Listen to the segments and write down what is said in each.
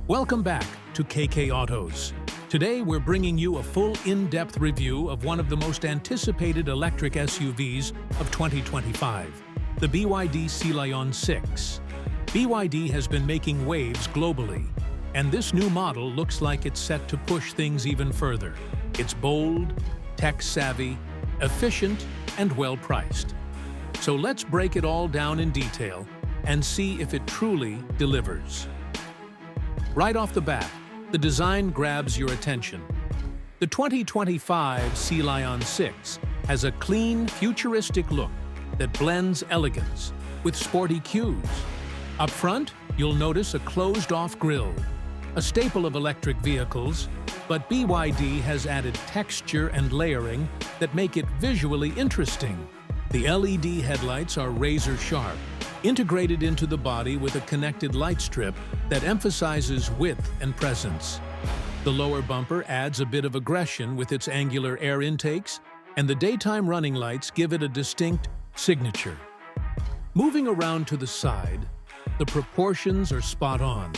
Welcome back to KK Autos. Today we're bringing you a full in-depth review of one of the most anticipated electric SUVs of 2025, the BYD Sealion 6. BYD has been making waves globally, and this new model looks like it's set to push things even further. It's bold, tech-savvy, efficient, and well-priced. So let's break it all down in detail and see if it truly delivers. Right off the bat, the design grabs your attention. The 2025 Sealion 6 has a clean, futuristic look that blends elegance with sporty cues. Up front, you'll notice a closed-off grille, a staple of electric vehicles, but BYD has added texture and layering that make it visually interesting. The LED headlights are razor-sharp, integrated into the body with a connected light strip that emphasizes width and presence. The lower bumper adds a bit of aggression with its angular air intakes, and the daytime running lights give it a distinct signature. Moving around to the side, the proportions are spot on.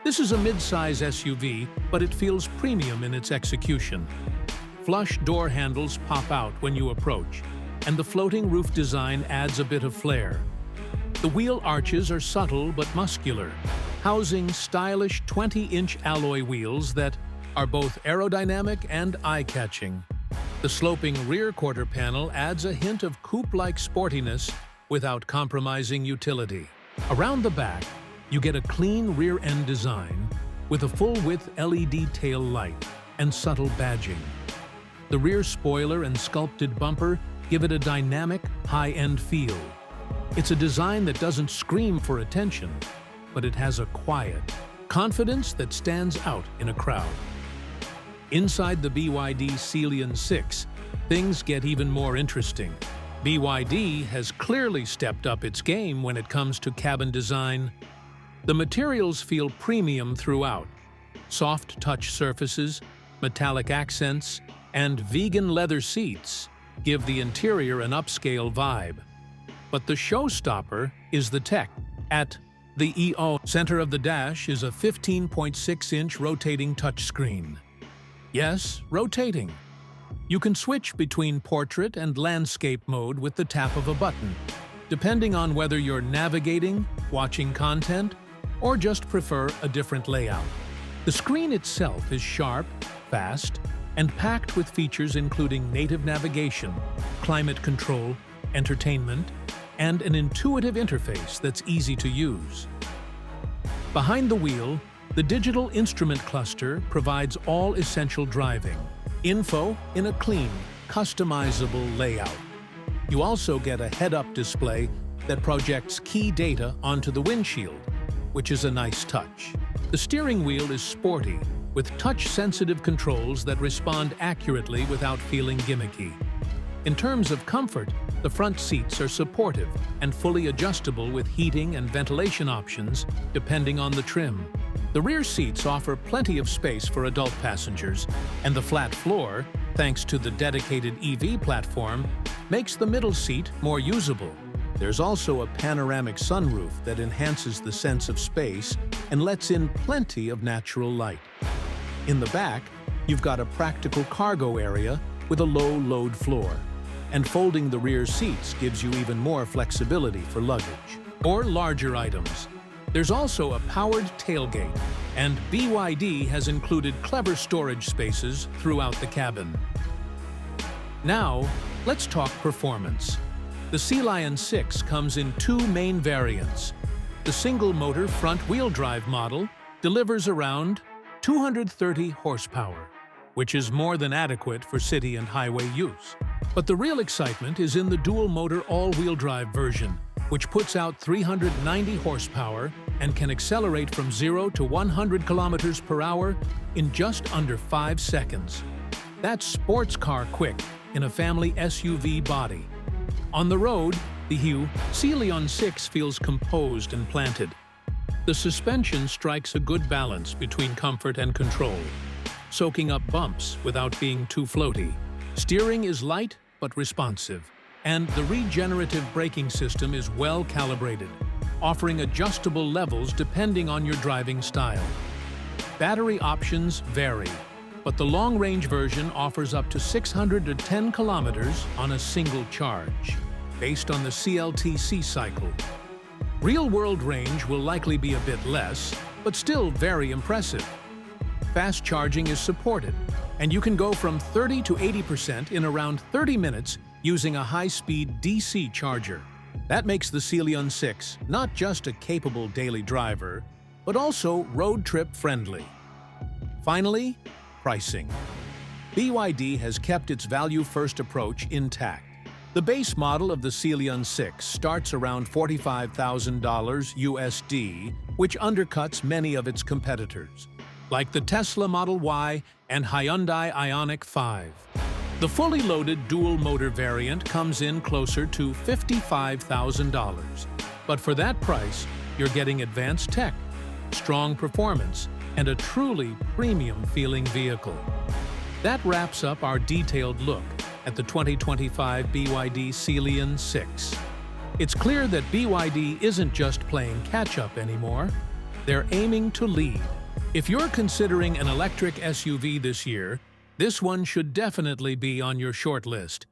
This is a mid-size SUV, but it feels premium in its execution. Flush door handles pop out when you approach, and the floating roof design adds a bit of flair. The wheel arches are subtle but muscular, housing stylish 20-inch alloy wheels that are both aerodynamic and eye-catching. The sloping rear quarter panel adds a hint of coupe-like sportiness without compromising utility. Around the back, you get a clean rear-end design with a full-width LED tail light and subtle badging. The rear spoiler and sculpted bumper give it a dynamic, high-end feel. It's a design that doesn't scream for attention, but it has a quiet confidence that stands out in a crowd. Inside the BYD Sealion 6, things get even more interesting. BYD has clearly stepped up its game when it comes to cabin design. The materials feel premium throughout. Soft touch surfaces, metallic accents, and vegan leather seats give the interior an upscale vibe. But the showstopper is the tech. At the center of the dash is a 15.6-inch rotating touchscreen. Yes, rotating. You can switch between portrait and landscape mode with the tap of a button, depending on whether you're navigating, watching content, or just prefer a different layout. The screen itself is sharp, fast, and packed with features including native navigation, climate control, entertainment, and an intuitive interface that's easy to use. Behind the wheel, the digital instrument cluster provides all essential driving info in a clean, customizable layout. You also get a head-up display that projects key data onto the windshield, which is a nice touch. The steering wheel is sporty, with touch-sensitive controls that respond accurately without feeling gimmicky. In terms of comfort, the front seats are supportive and fully adjustable with heating and ventilation options depending on the trim. The rear seats offer plenty of space for adult passengers, and the flat floor, thanks to the dedicated EV platform, makes the middle seat more usable. There's also a panoramic sunroof that enhances the sense of space and lets in plenty of natural light. In the back, you've got a practical cargo area with a low load floor, and folding the rear seats gives you even more flexibility for luggage or larger items. There's also a powered tailgate, and BYD has included clever storage spaces throughout the cabin. Now, let's talk performance. The Sealion 6 comes in two main variants. The single-motor front-wheel drive model delivers around 230 horsepower, which is more than adequate for city and highway use. But the real excitement is in the dual-motor all-wheel drive version, which puts out 390 horsepower and can accelerate from 0 to 100 kilometers per hour in just under 5 seconds. That's sports car quick in a family SUV body. On the road, the Sealion 6 feels composed and planted. The suspension strikes a good balance between comfort and control, soaking up bumps without being too floaty. Steering is light but responsive, and the regenerative braking system is well calibrated, offering adjustable levels depending on your driving style. Battery options vary, but the long-range version offers up to 610 kilometers on a single charge, based on the CLTC cycle. Real-world range will likely be a bit less, but still very impressive. Fast charging is supported, and you can go from 30 to 80% in around 30 minutes using a high-speed DC charger. That makes the Sealion 6 not just a capable daily driver, but also road trip friendly. Finally, pricing. BYD has kept its value-first approach intact. The base model of the Sealion 6 starts around $45,000 USD, which undercuts many of its competitors, like the Tesla Model Y and Hyundai Ioniq 5. The fully loaded dual-motor variant comes in closer to $55,000. But for that price, you're getting advanced tech, strong performance, and a truly premium-feeling vehicle. That wraps up our detailed look at the 2025 BYD Sealion 6. It's clear that BYD isn't just playing catch-up anymore. They're aiming to lead. If you're considering an electric SUV this year, this one should definitely be on your short list.